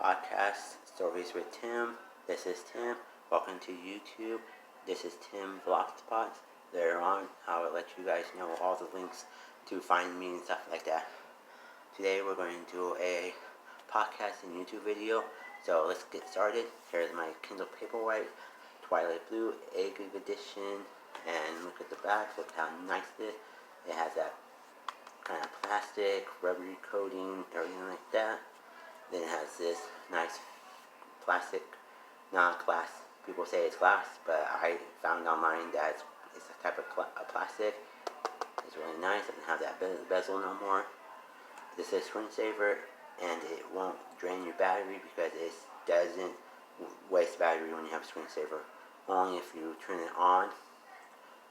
podcast, Stories with Tim. This is Tim. Welcome to YouTube. This is Tim Vlogspot. Later on, I will let you guys know all the links to find me and stuff like that. Today we're going to do a podcast and YouTube video. So let's get started. Here's my Kindle Paperwhite, Twilight Blue, Egg edition. And look at the back. Look how nice it is. It has that kind of plastic, rubbery coating, everything like that. Then it has this nice plastic, not glass. People say it's glass, but I found online that it's a type of plastic. It's really nice. It doesn't have that bezel no more. This is Screensaver, and it won't drain your battery because it doesn't waste battery when you have a Screensaver. Only if you turn it on,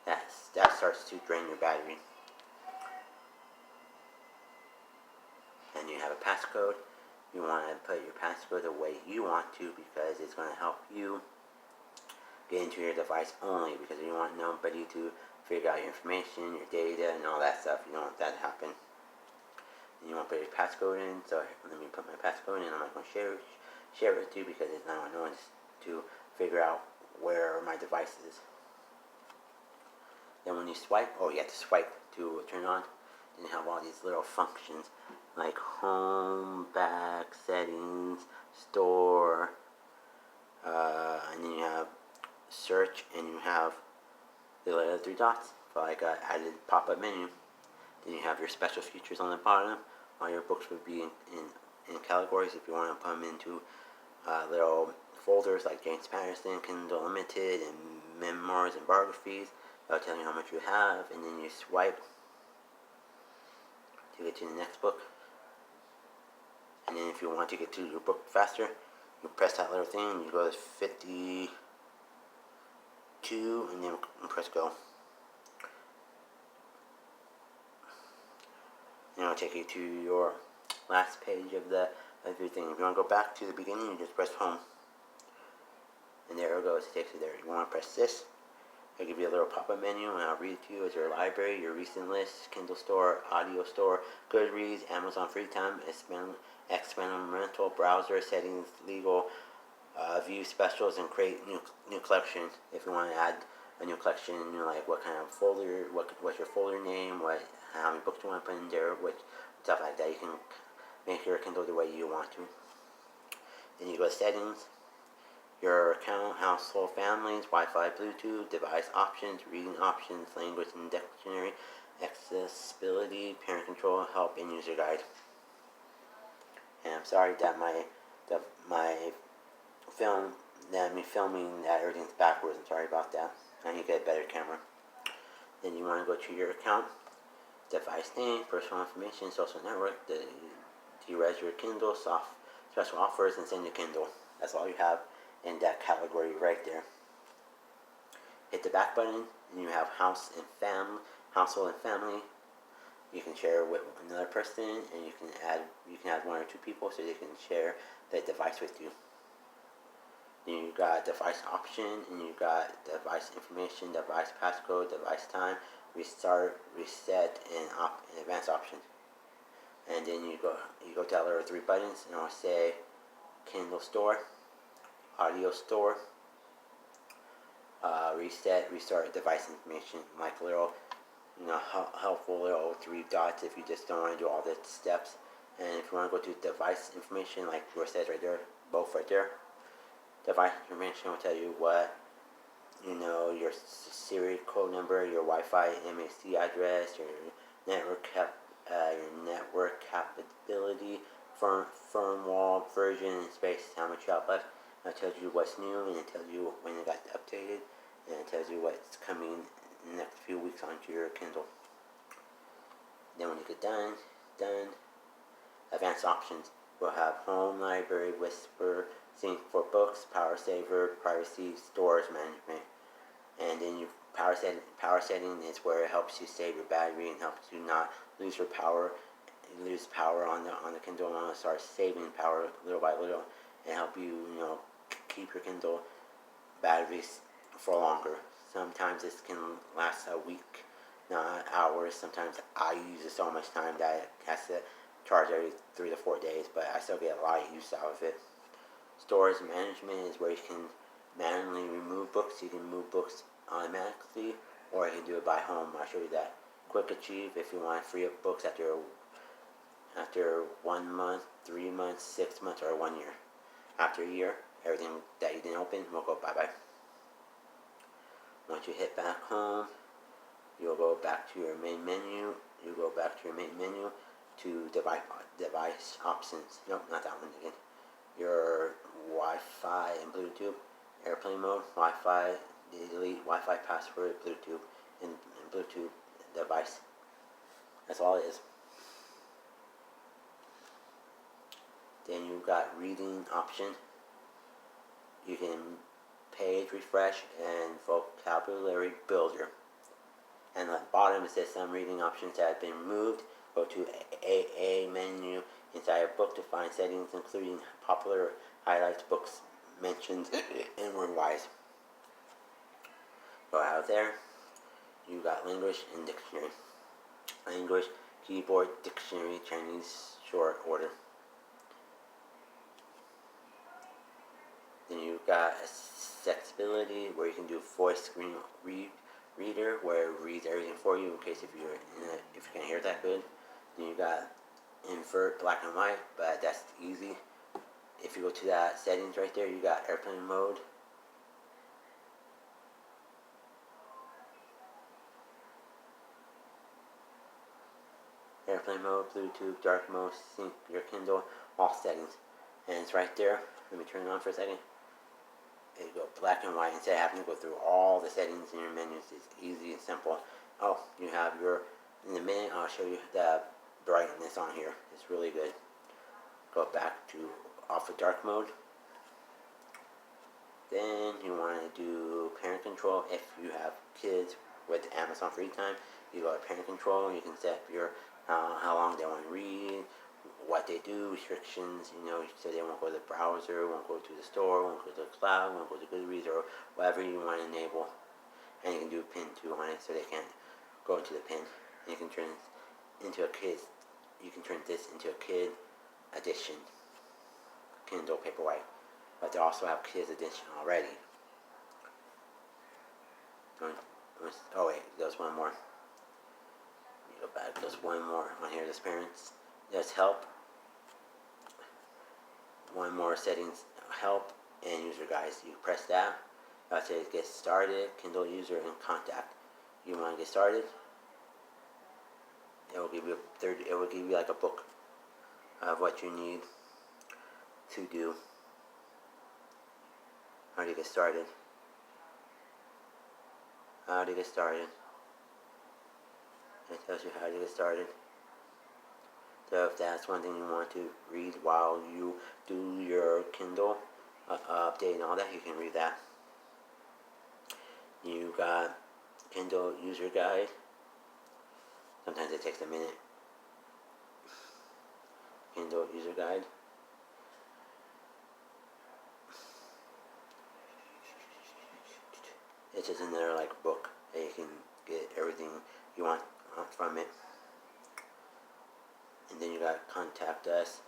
that starts to drain your battery. And you have a passcode. You want to put your passcode the way you want to because it's going to help you get into your device only, because you don't want nobody to figure out your information, your data, and all that stuff. You don't want that to happen. And you want to put your passcode in. So let me put my passcode in. I'm not going to share it with you because it's not no one to figure out where my device is. Then when you swipe, you have to swipe to turn on. Then you have all these little functions like home, back, settings, store, and then you have search, and you have the little three dots for like a added pop-up menu. Then you have your special features on the bottom. All your books would be in categories if you want to put them into little folders like James Patterson, Kindle Limited, and memoirs and biographies. That'll tell you how much you have, and then you swipe to get to the next book. And then if you want to get to your book faster, you press that little thing, you go to 52, and then press go. And it'll take you to your last page of your thing. If you want to go back to the beginning, you just press home. And there it goes, it takes you there. You want to press this. I'll give you a little pop-up menu, and I'll read it to you as your library, your recent list, Kindle Store, Audio Store, Goodreads, Amazon Free Time, experimental browser settings, legal, view specials, and create new collections. If you want to add a new collection, like what kind of folder, what's your folder name, how many books you want to put in there, stuff like that. You can make your Kindle the way you want to. Then you go to settings. Your account, household, families, Wi-Fi, Bluetooth, device options, reading options, language and dictionary, accessibility, parent control, help, and user guide. And I'm sorry that me filming that everything's backwards. I'm sorry about that. I need to get a better camera. Then you want to go to your account, device name, personal information, social network, dereg your Kindle, special offers, and send your Kindle. That's all you have in that category right there. Hit the back button, and you have household and family. You can share with another person, and you can add one or two people so they can share the device with you. Then you got device option, and you got device information, device passcode, device time, restart, reset, and advanced options. And then you go to the other three buttons, and I'll say Kindle Store, Audio Store, reset, restart device information, like little, helpful little three dots if you just don't want to do all the steps. And if you want to go to device information, like where it says right there, both right there, device information will tell you what, your serial code number, your Wi-Fi MAC address, your network capability, firmware version, and space, how much you have left. It tells you what's new, and it tells you when it got updated, and it tells you what's coming in the next few weeks onto your Kindle. Then when you get done, advanced options will have home, library, whisper, sync for books, power saver, privacy, storage management. And then power setting is where it helps you save your battery and helps you not lose power on the Kindle, and start saving power little by little, and help you keep your Kindle batteries for longer. Sometimes this can last a week, not hours. Sometimes I use it so much time that it has to charge every 3 to 4 days, but I still get a lot of use out of it. Storage management is where you can manually remove books. You can move books automatically, or you can do it by home. I'll show you that. Quick Achieve, if you want to free up books after 1 month, 3 months, 6 months, or 1 year. After a year, everything that you didn't open will go bye-bye. Once you hit back home, you'll go back to your main menu. You go back to your main menu to device options. Nope, not that one again. Your Wi-Fi and Bluetooth, airplane mode, Wi-Fi, delete Wi-Fi password, Bluetooth, and Bluetooth device. That's all it is. Then you've got reading option. You can page refresh and vocabulary builder. And at the bottom it says some reading options that have been removed. Go to AA menu inside a book to find settings including popular highlights, books mentioned in word-wise. Go out there. You got language and dictionary. Language, keyboard, dictionary, Chinese, short order. Then you've got accessibility where you can do voice screen reader where it reads everything for you in case if you can't hear that good. Then you got invert black and white, but that's easy. If you go to that settings right there, you got airplane mode. Airplane mode, Bluetooth, dark mode, sync your Kindle, all settings. And it's right there. Let me turn it on for a second. It go black and white instead of having to go through all the settings in your menus. It's easy and simple. Oh, you have in a minute I'll show you the brightness on here. It's really good. Go back to off of dark mode. Then you want to do parent control. If you have kids with Amazon Free Time, you go to parent control and you can set your how long they want to read, what they do, restrictions, so they won't go to the browser, won't go to the store, won't go to the cloud, won't go to Goodreads, or whatever you want to enable. And you can do a pin too on it so they can't go into the pin. And you can turn this into a kid edition, Kindle Paperwhite. But they also have kids edition already. Oh wait, there's one more. Go back, there's one more on here. There's parents. There's help. One more settings, help and user guides. You press that. That says get started, Kindle user and contact. You want to get started? It will give you like a book of what you need to do. How do you get started? How to get started. It tells you how to get started. So if that's one thing you want to read while you do your Kindle update and all that, you can read that. You got Kindle user guide. Sometimes it takes a minute. Kindle user guide. It's just another book that you can get everything you want from it. And then you got contact us,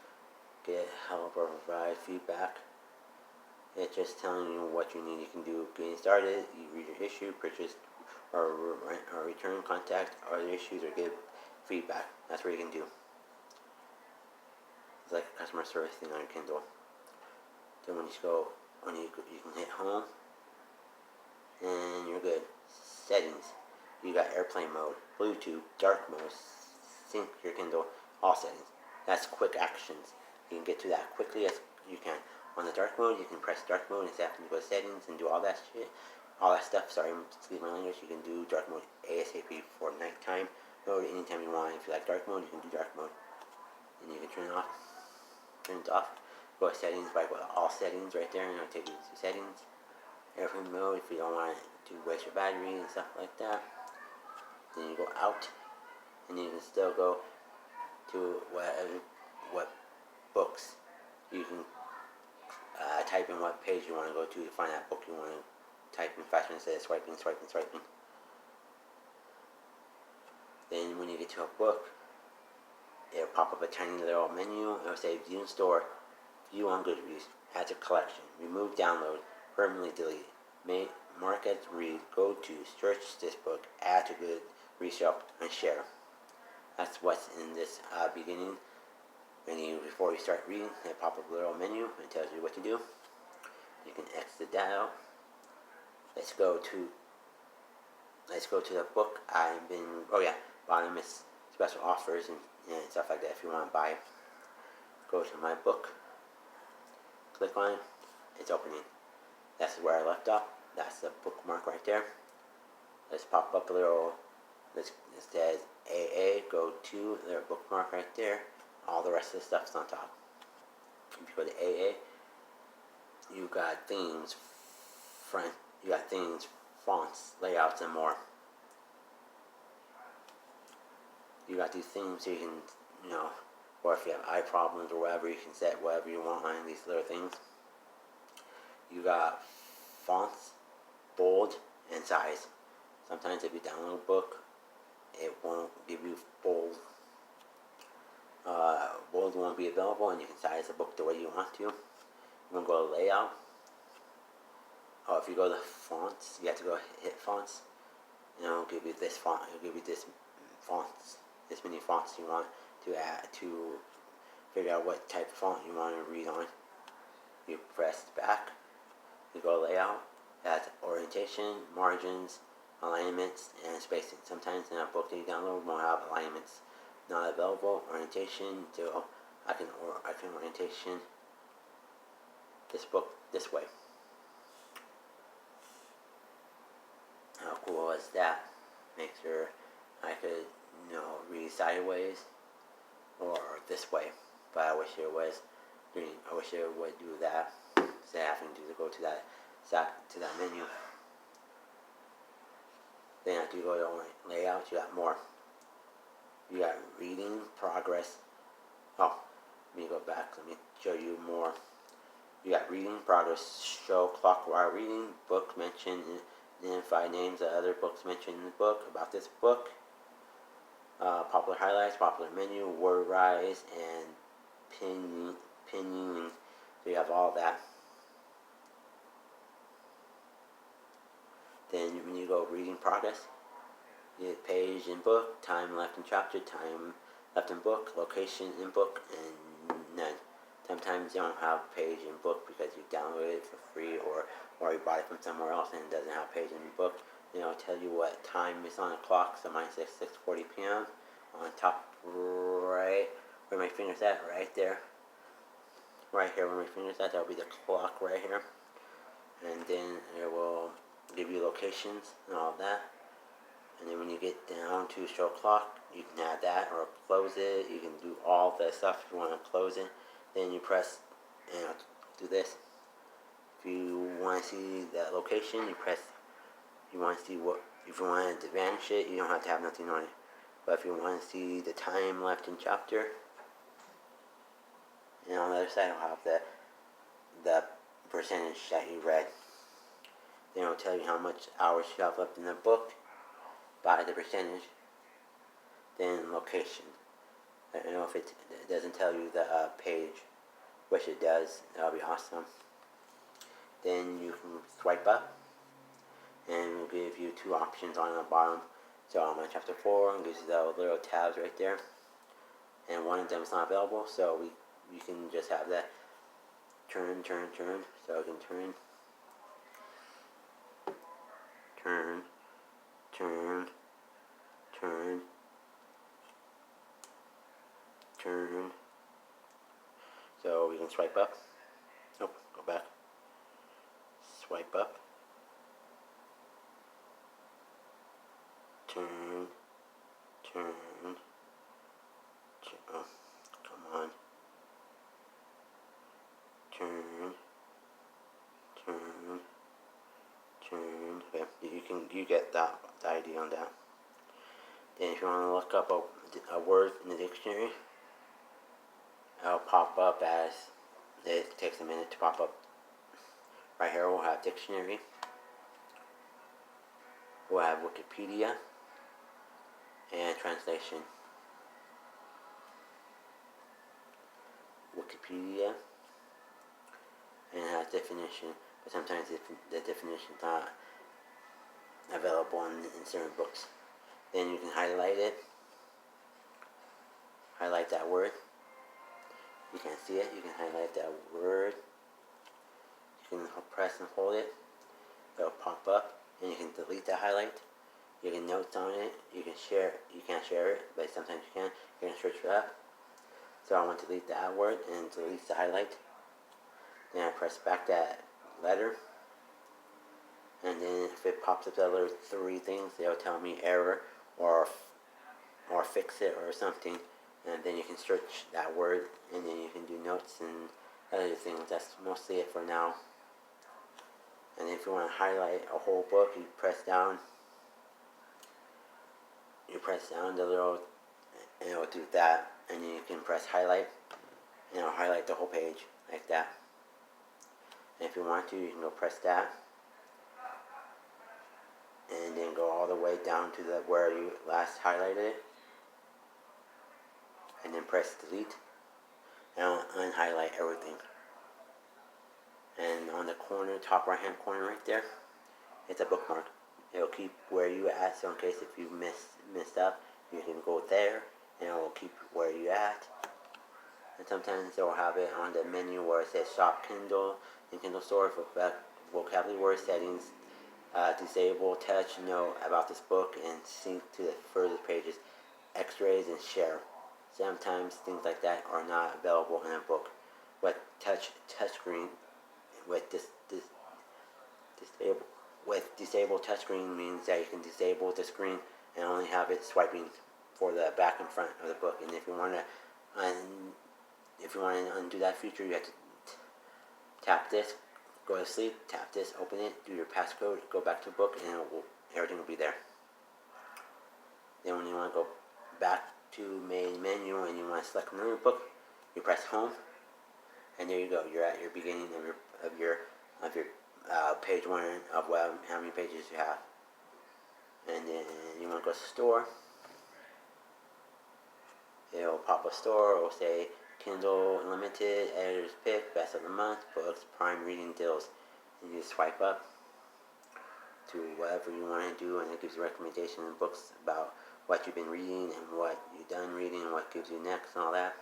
get help or provide feedback. It's just telling you what you need. You can do getting started, you read your issue, purchase or return, contact other issues, or give feedback. That's what you can do. It's like a customer service thing on your Kindle. Then when you can hit home, and you're good. Settings. You got airplane mode, Bluetooth, dark mode, sync your Kindle, all settings. That's quick actions. You can get to that quickly as you can. On the dark mode, you can press dark mode instead of having to go to settings and do all that shit. All that stuff. Sorry, excuse my language. You can do dark mode ASAP for nighttime mode anytime you want. If you like dark mode, you can do dark mode. And you can turn it off. Turn it off. Go to settings by all settings right there, and it'll take you to settings. Airplane mode if you don't want to waste your battery and stuff like that. Then you go out, and you can still go to what books. You can type in what page you want to go to find that book you want to type in faster instead of swiping. Then when you get to a book, it'll pop up a tiny little menu. It'll say view in store, View on Goodreads. Add to collection. Remove download. Permanently delete. Mark as read. Go to. Search this book. Add to Goodreads shelf and share. That's what's in this beginning. Before you start reading, it pop up a little menu and tells you what to do. You can exit that out. Let's go to the book. Bottom is special offers and stuff like that if you want to buy it. Go to my book. Click on it. It's opening. That's where I left off. That's the bookmark right there. Let's pop up a little. It says AA. Go to their bookmark right there. All the rest of the stuff's on top. If you go to AA, you got themes, fonts, layouts, and more. You got these themes so you can, or if you have eye problems or whatever, you can set whatever you want on these little things. You got fonts, bold, and size. Sometimes if you download a book, it won't give you bold. Bold won't be available, and you can size the book the way you want to. You want to go to layout. If you go to fonts, you have to go hit fonts. It'll give you this font. It'll give you this many fonts you want to add to figure out what type of font you want to read on. You press back. You go to layout. That's orientation, margins, alignments, and spacing. Sometimes in a book that you download won't have alignments. Not available. Orientation. I can orientation this book this way. How cool is that? Make sure I could, read sideways or this way. But I wish it was green. I wish it would do that instead of having to go to that menu. Then after you go to layout, you got more. You got reading progress. Let me go back. Let me show you more. You got reading progress. Show clock while reading. Book mentioned. Identify names of other books mentioned in the book. About this book. Popular highlights. Popular menu. Word rise and pinning. So you have all that. Then when you go reading progress, you hit page in book, time left in chapter, time left in book, location in book, and none. Sometimes you don't have a page in book because you downloaded it for free or you bought it from somewhere else and it doesn't have a page in the book. It'll tell you what time is on the clock. So mine says 6:40 p.m. on top right where my finger's at, right there. Right here where my finger's at, that'll be the clock right here. And then it will give you locations and all that. And then when you get down to show clock, you can add that or close it. You can do all the stuff if you want to close it. Then you press and do this. If you want to see that location, you press. You want to see what. If you want to vanish it, you don't have to have nothing on it. But if you want to see the time left in chapter, and on the other side, I'll have the percentage that you read. Then it'll tell you how much hours you have left in the book by the percentage. Then location. I don't know if it doesn't tell you the page, which it does. That'll be awesome. Then you can swipe up, and it'll give you two options on the bottom. So I'm on chapter 4, and gives you the little tabs right there. And one of them is not available, so you can just have that turn. So you can turn. So we can swipe up. Go back. Swipe up. Turn. Oh, come on. Turn. Okay, you get the idea on that. Then if you want to look up a word in the dictionary, it'll pop up as it takes a minute to pop up. Right here we'll have dictionary. We'll have Wikipedia and translation. Wikipedia definition, but sometimes the definition is not available in certain books. Then you can highlight it, highlight that word. You can't see it, you can highlight that word. You can press and hold it, it'll pop up, and you can delete the highlight. You can notes on it, you can share it, you can't share it, but sometimes you can. You can search for that. So I want to delete that word and delete the highlight. Then I press back that letter, and then if it pops up the other three things, it'll tell me error or fix it or something. And then you can search that word, and then you can do notes and other things. That's mostly it for now. And if you want to highlight a whole book, you press down. You press down the little, and it will do that. And then you can press highlight, and it'll highlight the whole page like that. And if you want to, you can go press that, and then go all the way down to the where you last highlighted it, and then press delete, and unhighlight everything. And on the corner, top right hand corner right there, it's a bookmark. It'll keep where you at, so in case if you messed up, you can go there, and it will keep where you at. And sometimes they'll have it on the menu where it says Shop Kindle and Kindle Store for vocabulary word settings, disable, touch, know about this book, and sync to the further pages, X-rays, and share. Sometimes things like that are not available in a book. With touchscreen, disable touchscreen means that you can disable the screen and only have it swiping for the back and front of the book. And if you want to undo that feature, you have to tap this, go to sleep, tap this, open it, do your passcode, go back to the book, and everything will be there. Then when you want to go back to main menu and you want to select another book, you press home, and there you go. You're at your beginning of your page one of how many pages you have. And then you want to go to store. It'll pop a store. It'll say Kindle Unlimited, Editor's Pick, Best of the Month, Books, Prime Reading Deals. And you swipe up to whatever you want to do, and it gives you recommendations in books about what you've been reading and what you've done reading and what gives you next and all that.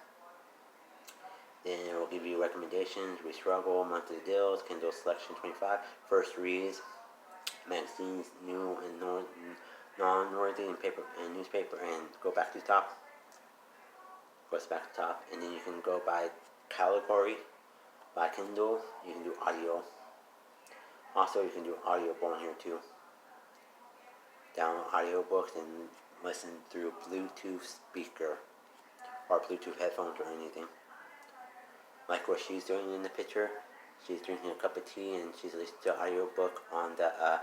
Then it will give you recommendations, We Struggle, Monthly Deals, Kindle Selection 25, First Reads, magazines, new and non-worthy, and paper and newspaper, and go back to the top. Goes back to the top, and then you can go by category, by Kindle. You can do audio. Also, you can do audible in here too. Download audiobooks and listen through Bluetooth speaker or Bluetooth headphones or anything. Like what she's doing in the picture. She's drinking a cup of tea and she's listening to an audiobook on the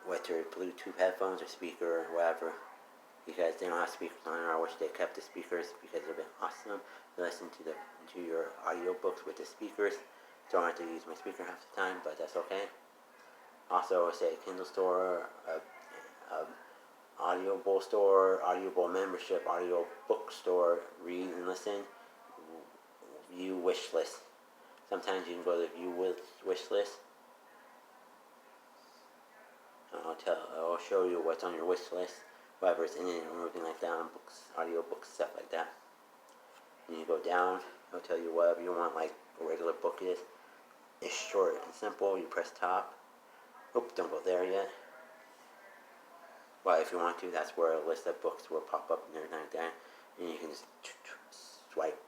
with her Bluetooth headphones or speaker or whatever. Because they don't have speakers on it. I wish they kept the speakers because they've been awesome. You listen to your audiobooks with the speakers. Don't have to use my speaker half the time, but that's okay. Also, say Kindle Store, Audible Store, Audible Membership, Audio Book Store, Read and Listen, View Wish List. Sometimes you can go to View Wish List. And I'll show you what's on your wish list, whatever's in it, or everything like that, on books, audio books, stuff like that. And you go down, it'll tell you whatever you want, like a regular book is. It's short and simple. You press top. Oops, don't go there yet. But if you want to, that's where a list of books will pop up and everything like that. And you can just swipe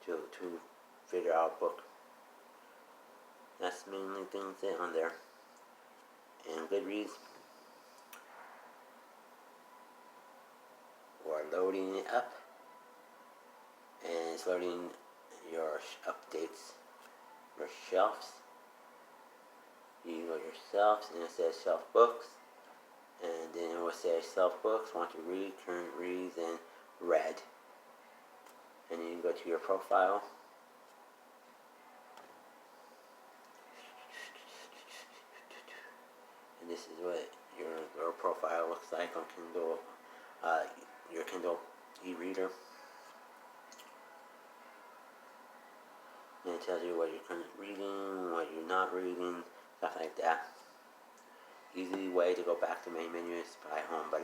to figure out a book. That's mainly things that on there. And Goodreads, we're loading it up, and it's loading your updates, your shelves. You go your shelves, and it says shelf books, and then it will say shelf books, want to read, current reads, and read. And then you go to your profile. And this is what your profile looks like on Kindle, your Kindle e-reader. and it tells you what you're currently reading, what you're not reading, stuff like that. Easy way to go back to main menu is by home button.